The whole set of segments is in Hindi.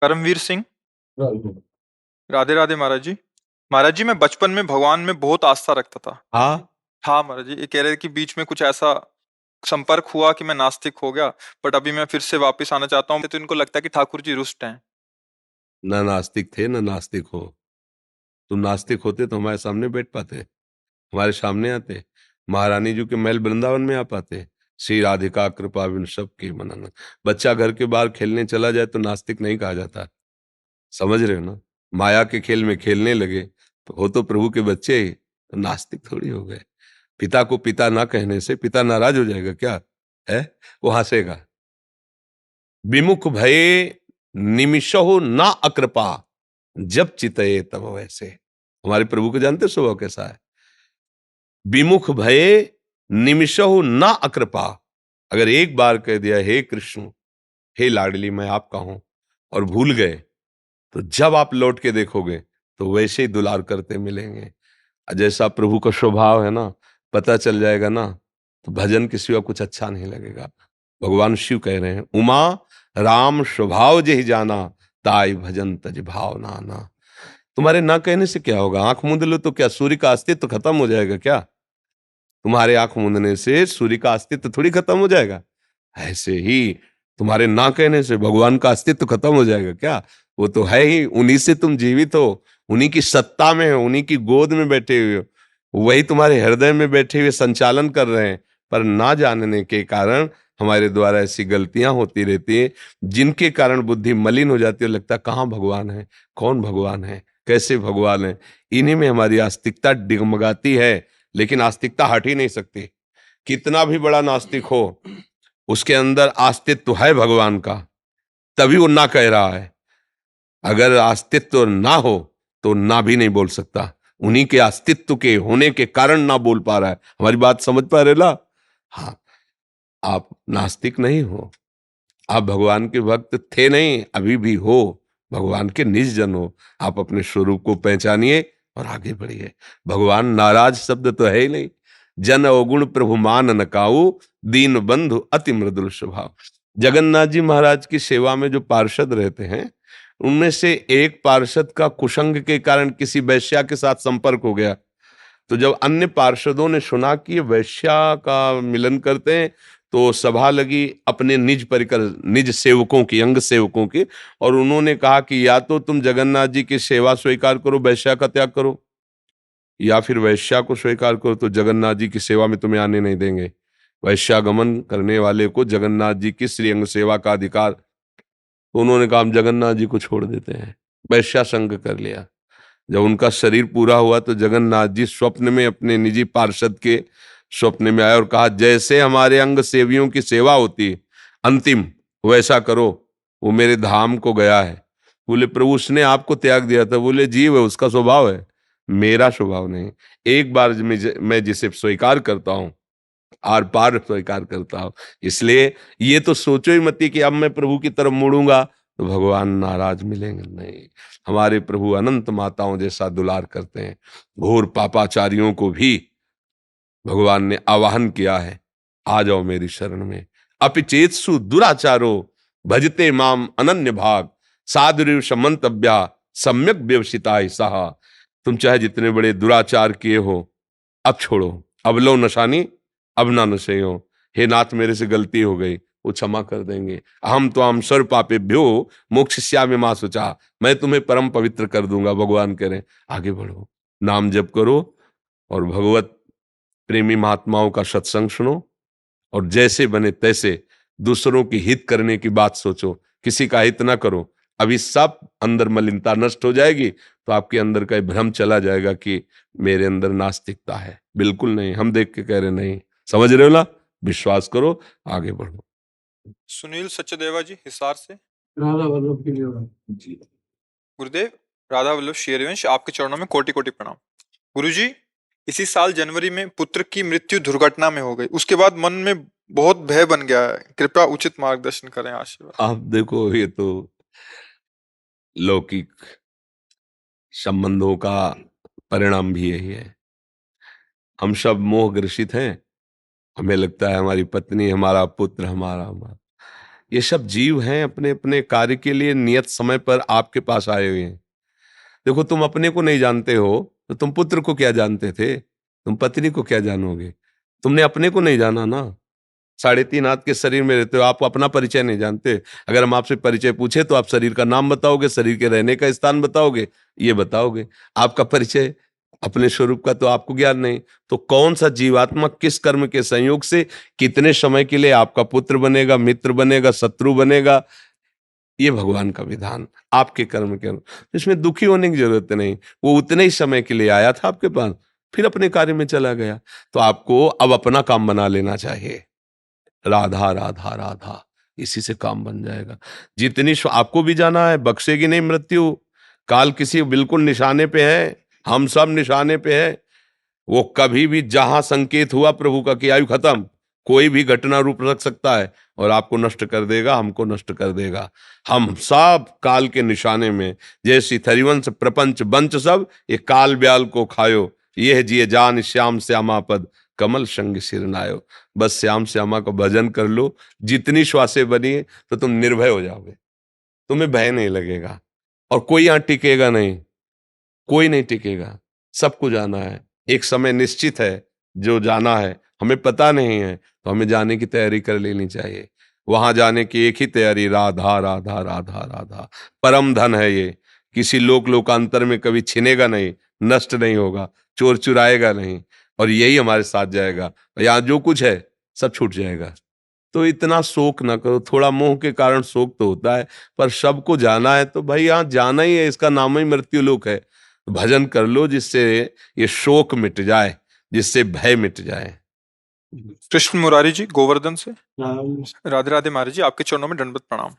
परमवीर सिंह। हाँ। राधे राधे महाराज जी। महाराज जी, मैं बचपन में भगवान में बहुत आस्था रखता था। हाँ महाराज जी, ये कह रहे कि बीच में कुछ ऐसा संपर्क हुआ कि मैं नास्तिक हो गया। बट अभी मैं फिर से वापस आना चाहता हूँ। तो इनको लगता है कि ठाकुर जी रुष्ट हैं। न नास्तिक थे न नास्तिक हो। तुम नास्तिक होते तो हमारे सामने बैठ पाते, हमारे सामने आते, महारानी जी के महल वृंदावन में आ पाते। श्री राधिका कृपा बिन सब के मनन। बच्चा घर के बाहर खेलने चला जाए तो नास्तिक नहीं कहा जाता। समझ रहे हो ना? माया के खेल में खेलने लगे तो हो तो प्रभु के बच्चे ही, तो नास्तिक थोड़ी हो गए। पिता को पिता ना कहने से पिता नाराज हो जाएगा क्या? है, वो हंसेगा। विमुख भये निमिषहु ना अकृपा, जब चितये तब वैसे। हमारे प्रभु को जानते स्वभाव कैसा है? विमुख भये निमिषहु ना अकृपा। अगर एक बार कह दिया हे कृष्ण, हे लाडली मैं आपका हूं, और भूल गए, तो जब आप लौट के देखोगे तो वैसे ही दुलार करते मिलेंगे। जैसा प्रभु का स्वभाव है ना, पता चल जाएगा ना, तो भजन के सिवा कुछ अच्छा नहीं लगेगा। भगवान शिव कह रहे हैं, उमा राम स्वभाव जहि जाना, ताई भजन तज भाव नाना। तुम्हारे ना कहने से क्या होगा? आंख मूंद लो तो क्या सूर्य का अस्तित्व खत्म हो जाएगा क्या? तुम्हारे आंख मूंदने से सूर्य का अस्तित्व थोड़ी खत्म हो जाएगा। ऐसे ही तुम्हारे ना कहने से भगवान का अस्तित्व खत्म हो जाएगा क्या? वो तो है ही, उन्हीं से तुम जीवित हो, उन्हीं की सत्ता में हो, उन्हीं की गोद में बैठे हुए हो, वही तुम्हारे हृदय में बैठे हुए संचालन कर रहे हैं। पर ना जानने के कारण हमारे द्वारा ऐसी गलतियां होती रहती है, जिनके कारण बुद्धि मलिन हो जाती है। लगता है कहाँ भगवान है, कौन भगवान है, कैसे भगवान है। इन्हीं में हमारी आस्तिकता डिगमगाती है। लेकिन आस्तिकता हट ही नहीं सकती। कितना भी बड़ा नास्तिक हो, उसके अंदर अस्तित्व है भगवान का, तभी वो ना कह रहा है। अगर अस्तित्व ना हो तो ना भी नहीं बोल सकता। उन्हीं के अस्तित्व के होने के कारण ना बोल पा रहा है। हमारी बात समझ पा रहे ला? हाँ, आप नास्तिक नहीं हो, आप भगवान के भक्त थे नहीं, अभी भी हो, भगवान के निज जन हो। आप अपने स्वरूप को पहचानिए और आगे बढ़िए। भगवान नाराज शब्द तो है ही नहीं। जन अवगुण प्रभु मान न काऊ, दीन बंधु अति मृदुल स्वभाव। जगन्नाथ जी महाराज की सेवा में जो पार्षद रहते हैं, उनमें से एक पार्षद का कुसंग के कारण किसी वैश्या के साथ संपर्क हो गया। तो जब अन्य पार्षदों ने सुना कि ये वैश्या का मिलन करते हैं, तो सभा लगी अपने निज परिकर, निज सेवकों की, अंग सेवकों की, और उन्होंने कहा कि या तो तुम जगन्नाथ जी की सेवा स्वीकार करो, वैश्या का त्याग करो, या फिर वैश्या को स्वीकार करो तो जगन्नाथ जी की सेवा में तुम्हें आने नहीं देंगे। वैश्यागमन करने वाले को जगन्नाथ जी की श्री अंग सेवा का अधिकार। तो उन्होंने कहा हम जगन्नाथ जी को छोड़ देते हैं, वैश्या संग कर लिया। जब उनका शरीर पूरा हुआ तो जगन्नाथ जी स्वप्न में अपने निजी पार्षद के स्वप्न में आए और कहा, जैसे हमारे अंग सेवियों की सेवा होती है अंतिम, वैसा करो। वो मेरे धाम को गया है। बोले प्रभु उसने आपको त्याग दिया था। बोले जीव है, उसका स्वभाव है, मेरा स्वभाव नहीं। एक बार मैं जिसे स्वीकार करता हूं, आर पार स्वीकार करता हूं। इसलिए ये तो सोचो ही मत कि अब मैं प्रभु की तरफ मुड़ूंगा तो भगवान नाराज मिलेंगे, नहीं। हमारे प्रभु अनंत माताओं जैसा दुलार करते हैं। घोर पापाचारियों को भी भगवान ने आवाहन किया है, आ जाओ मेरी शरण में। अपिचेतसु दुराचारो भजते माम अनन्य भाग, साधुरेव समंतव्या सम्यक व्यवसिता सहा। तुम चाहे जितने बड़े दुराचार किए हो, अब छोड़ो, अब लो नशानी, अब ना नशे हो। हे नाथ मेरे से गलती हो गई, वो क्षमा कर देंगे। अहम तो हम सर्व पापेभ्यो मोक्षयिष्यामि मा शुचा। मैं तुम्हें परम पवित्र कर दूंगा। भगवान कह रहे हैं आगे बढ़ो, नाम जप करो और भगवत प्रेमी महात्माओं का सत्संग सुनो, और जैसे बने तैसे दूसरों की हित करने की बात सोचो, किसी का हित ना करो। अभी सब अंदर मलिनता नष्ट हो जाएगी तो आपके अंदर का भ्रम चला जाएगा कि मेरे अंदर नास्तिकता है। बिल्कुल नहीं, हम देख के कह रहे नहीं। समझ रहे हो ना? विश्वास करो, आगे बढ़ो। सुनील सचदेवा जी, हिसार से। राधा वल्लभ की जी। गुरुदेव, राधा वल्लभ शेरवंश, आपके चरणों में कोटि कोटि प्रणाम। गुरुजी, इसी साल जनवरी में पुत्र की मृत्यु दुर्घटना में हो गई। उसके बाद मन में बहुत भय बन गया है। कृपया उचित मार्गदर्शन करें, आशीर्वाद। आप देखो, ये तो लौकिक संबंधों का परिणाम भी यही है। हम सब मोह ग्रसित हैं। हमें लगता है हमारी पत्नी, हमारा पुत्र, हमारा। ये सब जीव हैं, अपने अपने कार्य के लिए नियत समय पर आपके पास आए हुए हैं। देखो, तुम अपने को नहीं जानते हो तो तुम पुत्र को क्या जानते थे, तुम पत्नी को क्या जानोगे? तुमने अपने को नहीं जाना ना। 3.5 हाथ के शरीर में रहते हो, आप अपना परिचय नहीं जानते। अगर हम आपसे परिचय पूछे तो आप शरीर का नाम बताओगे, शरीर के रहने का स्थान बताओगे, ये बताओगे। आपका परिचय अपने स्वरूप का तो आपको ज्ञान नहीं। तो कौन सा जीवात्मा किस कर्म के संयोग से कितने समय के लिए आपका पुत्र बनेगा, मित्र बनेगा, शत्रु बनेगा, ये भगवान का विधान आपके कर्म के अनुसार। इसमें दुखी होने की जरूरत नहीं। वो उतने ही समय के लिए आया था आपके पास, फिर अपने कार्य में चला गया। तो आपको अब अपना काम बना लेना चाहिए। राधा राधा राधा, इसी से काम बन जाएगा। जितनी आपको भी जाना है, बख्शेगी नहीं मृत्यु। काल किसी बिल्कुल निशाने पे है, हम सब निशाने पे है। वो कभी भी जहां संकेत हुआ प्रभु का कि आयु खत्म, कोई भी घटना रूप रख सकता है और आपको नष्ट कर देगा, हमको नष्ट कर देगा। हम सब काल के निशाने में, जैसी थरिवंश प्रपंच बंच सब, ये काल ब्याल को खायो, ये जिए जान श्याम श्यामा पद, कमल संग सिर नायो। बस श्याम श्यामा का भजन कर लो, जितनी श्वासें बनी तो तुम निर्भय हो जाओगे, तुम्हें भय नहीं लगेगा। और कोई यहां टिकेगा नहीं, कोई नहीं टिकेगा। सबको जाना है, एक समय निश्चित है जो जाना है। हमें पता नहीं है तो हमें जाने की तैयारी कर लेनी चाहिए। वहां जाने की एक ही तैयारी, राधा राधा राधा राधा। परम धन है ये, किसी लोकांतर में कभी छिनेगा नहीं, नष्ट नहीं होगा, चोर चुराएगा नहीं, और यही हमारे साथ जाएगा। यहाँ जो कुछ है सब छूट जाएगा। तो इतना शोक ना करो। थोड़ा मोह के कारण शोक तो होता है, पर सबको जाना है तो भाई यहाँ जाना ही है, इसका नाम ही मृत्यु लोक है। भजन कर लो जिससे ये शोक मिट जाए, जिससे भय मिट जाए। कृष्ण मुरारी जी गोवर्धन से। राधे राधे महाराज जी, आपके चरणों में दंडवत प्रणाम।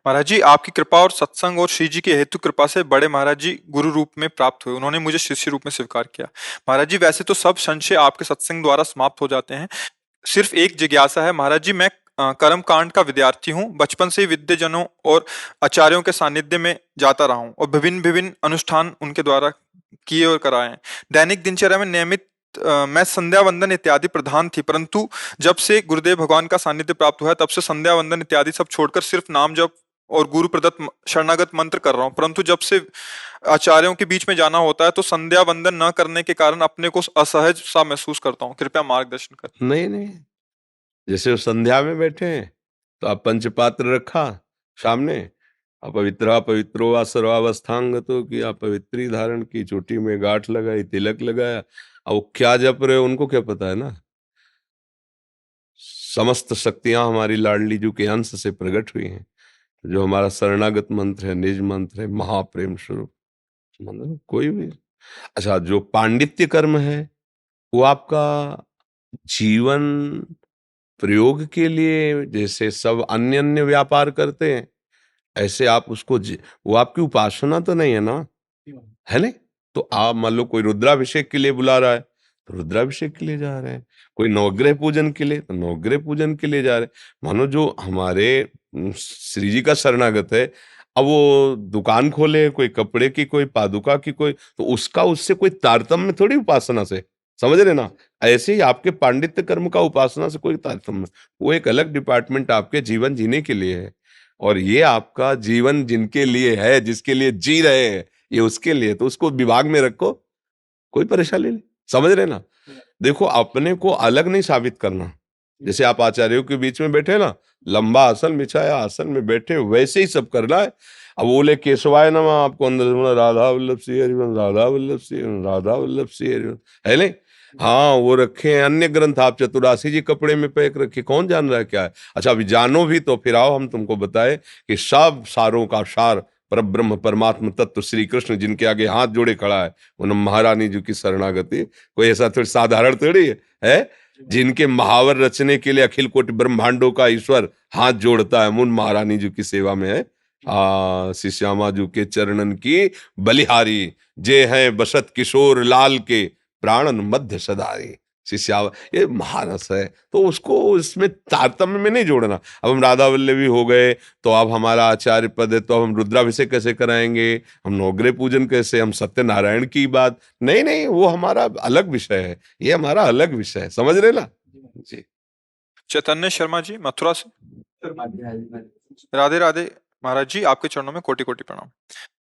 महाराज जी, आपकी कृपा और सत्संग और श्री जी की हेतु कृपा से बड़े महाराज जी गुरु रूप में प्राप्त हुए। उन्होंने मुझे शिष्य रूप में स्वीकार किया। महाराज जी, वैसे तो सब संशय आपके सत्संग द्वारा समाप्त हो जाते हैं। सिर्फ एक जिज्ञासा है महाराज जी। मैं कर्म कांड का विद्यार्थी हूँ। बचपन से ही विद्यजनों और आचार्यों के सानिध्य में जाता रहा हूँ और विभिन्न विभिन्न अनुष्ठान उनके द्वारा किए और कराए हैं। दैनिक दिनचर्या में नियमित मैं संध्या वंदन इत्यादि प्रधान थी, परंतु जब से गुरुदेव भगवान का सानिध्य प्राप्त हुआ है तब से संध्या वंदन इत्यादि सब छोड़कर सिर्फ नाम जप और गुरु प्रदत्त शरणागत मंत्र कर रहा हूँ। परंतु जब से आचार्यों के बीच में जाना होता है तो संध्या वंदन न करने के कारण अपने को असहज सा महसूस करता हूँ। कृपया मार्गदर्शन करें। नहीं नहीं, जैसे वो संध्या में बैठे हैं तो आप पंचपात्र रखा सामने, अपवित्रा पवित्रो वा सर्वावस्थांग, तो कि आप पवित्री धारण की, चोटी में गांठ लगाई, तिलक लगाया। अब वो क्या जप रहे हो उनको क्या पता है ना। समस्त शक्तियां हमारी लाडली जू के अंश से प्रकट हुई हैं। जो हमारा शरणागत मंत्र है, निज मंत्र है, महाप्रेम स्वरूप मंत्र। कोई भी अच्छा, जो पांडित्य कर्म है वो आपका जीवन प्रयोग के लिए, जैसे सब अन्य अन्य व्यापार करते हैं ऐसे आप उसको वो आपकी उपासना तो नहीं है ना, है नहीं। तो आप मान लो कोई रुद्राभिषेक के लिए बुला रहा है तो रुद्राभिषेक के लिए जा रहे हैं, कोई नवग्रह पूजन के लिए तो नवग्रह पूजन के लिए जा रहे हैं। मानो जो हमारे श्री जी का शरणागत है, अब वो दुकान खोले कोई कपड़े की, कोई पादुका की, कोई तो उसका उससे कोई तारतम्य थोड़ी उपासना से, समझ रहे ना। ऐसे ही आपके पांडित्य कर्म का उपासना से कोई तारतम्य, वो एक अलग डिपार्टमेंट आपके जीवन जीने के लिए है। और ये आपका जीवन जिनके लिए है, जिसके लिए जी रहे हैं, ये उसके लिए, तो उसको विभाग में रखो, कोई परेशानी नहीं। समझ रहे ना। देखो, अपने को अलग नहीं साबित करना। जैसे आप आचार्यों के बीच में बैठे ना, लंबा आसन बिछाया, आसन में बैठे, वैसे ही सब करना है। अब बोले केशवाय नमः, आपको अंदर से बोला राधा वल्लभ श्री हरिवंश, राधा वल्लभ श्री हरिवंश, राधा वल्लभ श्री हरिवंश, है नहीं। हाँ, वो रखे हैं अन्य ग्रंथ, आप चतुरासी जी कपड़े में पैक रखे, कौन जान रहा है क्या है। अच्छा, अभी जानो भी तो फिर आओ हम तुमको बताए कि सब सारों का सार परब्रह्म परमात्म तत्व श्री कृष्ण, जिनके आगे हाथ जोड़े खड़ा है, उन महारानी जी की शरणागति कोई ऐसा थोड़ी साधारण थोड़ी है। जिनके महावर रचने के लिए अखिल कोटि ब्रह्मांडों का ईश्वर हाथ जोड़ता है, उन महारानी जी की सेवा में है। श्री श्यामा जी के चरणन की बलिहारी, जे हैं बसत किशोर लाल के, प्राणन मध्य सदारी। शिष्या, ये महारस है, तो उसको इसमें तारतम्य में नहीं जोड़ना। अब हम राधा वल्लभी हो गए तो अब हमारा आचार्य पद है, तो अब हम रुद्राभिषेक कैसे कराएंगे, हम नवग्रह पूजन कैसे, हम सत्यनारायण की बात नहीं, नहीं, वो हमारा अलग विषय है, ये हमारा अलग विषय है। समझ रहे ना जी। चैतन्य शर्मा जी मथुरा से। राधे राधे महाराज जी, आपके चरणों में कोटि कोटि प्रणाम।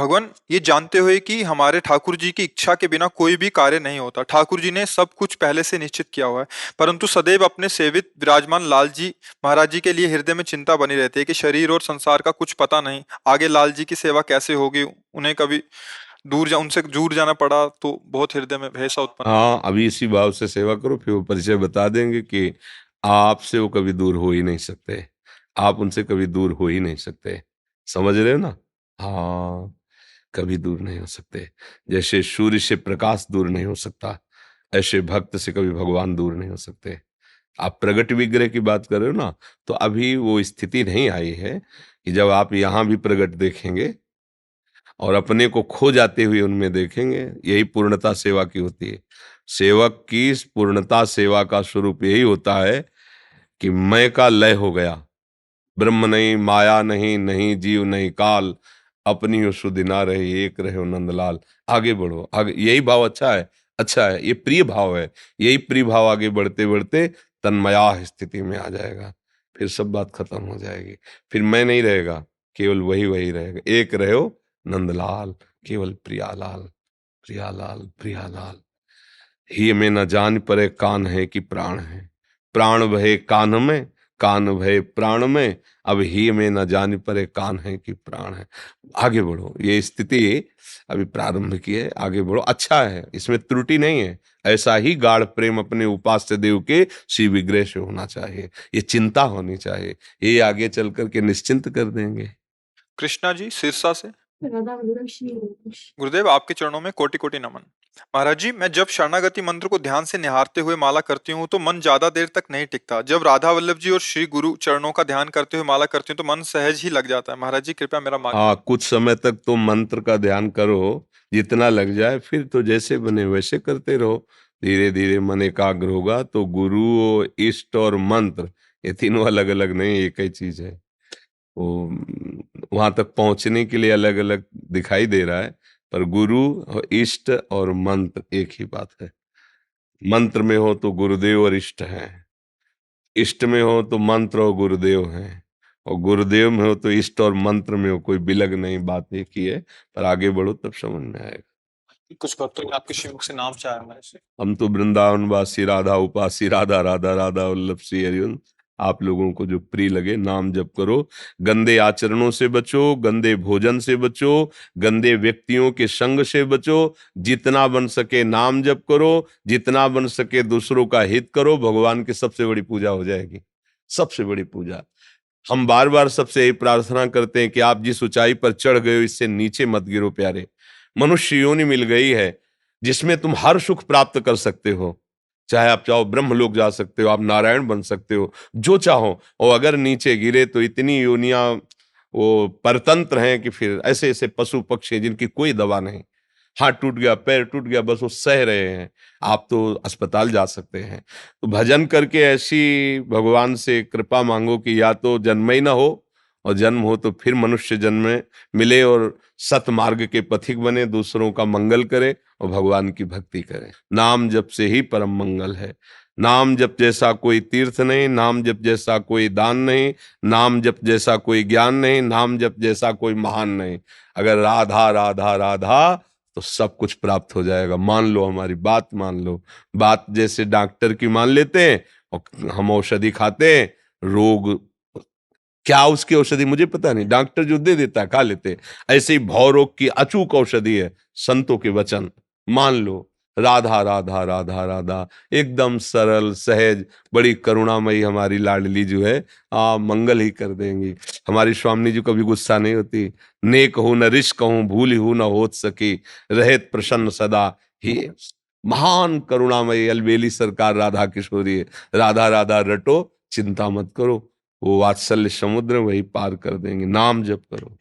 भगवान, ये जानते हुए कि हमारे ठाकुर जी की इच्छा के बिना कोई भी कार्य नहीं होता, ठाकुर जी ने सब कुछ पहले से निश्चित किया हुआ है, परंतु सदैव अपने सेवित विराजमान लाल जी महाराज जी के लिए हृदय में चिंता बनी रहती है कि शरीर और संसार का कुछ पता नहीं, आगे लाल जी की सेवा कैसे होगी, उन्हें कभी उनसे दूर जाना पड़ा तो बहुत हृदय में भय सा उत्पन्न। हाँ, अभी इसी भाव से सेवा करो, फिर वो परिचय बता देंगे कि आपसे वो कभी दूर हो ही नहीं सकते, आप उनसे कभी दूर हो ही नहीं सकते। समझ रहे हो ना? हाँ, कभी दूर नहीं हो सकते। जैसे सूर्य से प्रकाश दूर नहीं हो सकता, ऐसे भक्त से कभी भगवान दूर नहीं हो सकते। आप प्रगट विग्रह की बात कर रहे हो ना, तो अभी वो स्थिति नहीं आई है कि जब आप यहाँ भी प्रगट देखेंगे और अपने को खो जाते हुए उनमें देखेंगे। यही पूर्णता सेवा की होती है। सेवक की इस पूर्णता सेवा का स्वरूप यही होता है कि मैं का लय हो गया, ब्रह्म नहीं, माया नहीं, नहीं जीव नहीं काल, अपनी हो सुधि ना रहे, एक रहे हो नंदलाल। आगे बढ़ो, आगे। यही भाव अच्छा है, अच्छा है, ये प्रिय भाव है। यही प्रिय भाव आगे बढ़ते बढ़ते तन्मया स्थिति में आ जाएगा, फिर सब बात खत्म हो जाएगी। फिर मैं नहीं रहेगा, केवल वही वही रहेगा। एक रहो नंदलाल, केवल प्रियालाल, प्रियालाल, प्रियालाल। ही में न जान परे कान है कि प्राण है, प्राण भये कान में, कान भये प्राण में, अब ही में न जान परे कान है कि प्राण है। आगे बढ़ो, ये स्थिति अभी प्रारंभ की है, आगे बढ़ो। अच्छा है, इसमें त्रुटि नहीं है। ऐसा ही गाढ़ प्रेम अपने उपास्य देव के श्री विग्रह से होना चाहिए, ये चिंता होनी चाहिए, ये आगे चल करके निश्चिंत कर देंगे। कृष्णा जी सिरसा से। गुरुदेव, आपके चरणों में कोटि कोटि नमन। महाराज जी, मैं जब शरणागति मंत्र को ध्यान से निहारते हुए माला करती हूँ तो मन ज्यादा देर तक नहीं टिकता। जब राधा वल्लभ जी और श्री गुरु चरणों का ध्यान करते हुए माला करती हूँ तो मन सहज ही लग जाता है। महाराज जी, कृपया मेरा मार्ग। हाँ, कुछ समय तक तो मंत्र का ध्यान करो, जितना लग जाए, फिर तो जैसे बने वैसे करते रहो। धीरे धीरे मन एकाग्र होगा तो गुरु, इष्ट और मंत्र, ये तीनों अलग अलग नहीं, एक ही चीज है। वो वहां तक पहुंचने के लिए अलग अलग दिखाई दे रहा है, पर गुरु और इष्ट और मंत्र एक ही बात है। मंत्र में हो तो गुरुदेव और इष्ट है, इष्ट में हो तो मंत्र और गुरुदेव हैं, और गुरुदेव में हो तो इष्ट और मंत्र में हो, कोई बिलग नहीं, बात एक ही है। पर आगे बढ़ो तब समझ में आएगा। कुछ भक्तों ने आपके श्रीमुख से नाम चाहा है मेरे से। हम तो वृंदावन वासी, राधा उपासी, राधा राधा राधा वल्लभ श्री हरिवंश। आप लोगों को जो प्रिय लगे नाम जप करो। गंदे आचरणों से बचो, गंदे भोजन से बचो, गंदे व्यक्तियों के संग से बचो। जितना बन सके नाम जप करो, जितना बन सके दूसरों का हित करो, भगवान की सबसे बड़ी पूजा हो जाएगी, सबसे बड़ी पूजा। हम बार बार सबसे यही प्रार्थना करते हैं कि आप जिस ऊंचाई पर चढ़ गए हो इससे नीचे मत गिरो प्यारे। मनुष्य योनि मिल गई है जिसमें तुम हर सुख प्राप्त कर सकते हो। चाहे आप चाहो ब्रह्मलोक जा सकते हो, आप नारायण बन सकते हो, जो चाहो। और अगर नीचे गिरे तो इतनी योनियां वो परतंत्र हैं कि फिर ऐसे ऐसे पशु पक्षी जिनकी कोई दवा नहीं, हाथ टूट गया, पैर टूट गया, बस वो सह रहे हैं। आप तो अस्पताल जा सकते हैं। तो भजन करके ऐसी भगवान से कृपा मांगो कि या तो जन्म ही ना हो, और जन्म हो तो फिर मनुष्य जन्म में मिले और सतमार्ग के पथिक बने, दूसरों का मंगल करे और भगवान की भक्ति करे। नाम जप से ही परम मंगल है। नाम जप जैसा कोई तीर्थ नहीं, नाम जप जैसा कोई दान नहीं, नाम जप जैसा कोई ज्ञान नहीं, नाम जप जैसा कोई महान नहीं। अगर राधा राधा राधा तो सब कुछ प्राप्त हो जाएगा। मान लो, हमारी बात मान लो। बात जैसे डॉक्टर की मान लेते हैं और हम औषधि खाते हैं, रोग क्या उसकी औषधि मुझे पता नहीं, डॉक्टर जो दे देता है खा लेते हैं। ऐसे ही भव रोग की अचूक औषधि है संतों के वचन। मान लो, राधा राधा राधा राधा, एकदम सरल सहज, बड़ी करुणामयी हमारी लाडली जो है, मंगल ही कर देंगी। हमारी स्वामी जी कभी गुस्सा नहीं होती। नेक हो न रिश कहूं, भूल हो न होत सकी, रहत प्रसन्न सदा ही। महान करुणामयी अलबेली सरकार राधा किशोरी है। राधा राधा रटो, चिंता मत करो, वो वात्सल्य समुद्र वही पार कर देंगे। नाम जप करो।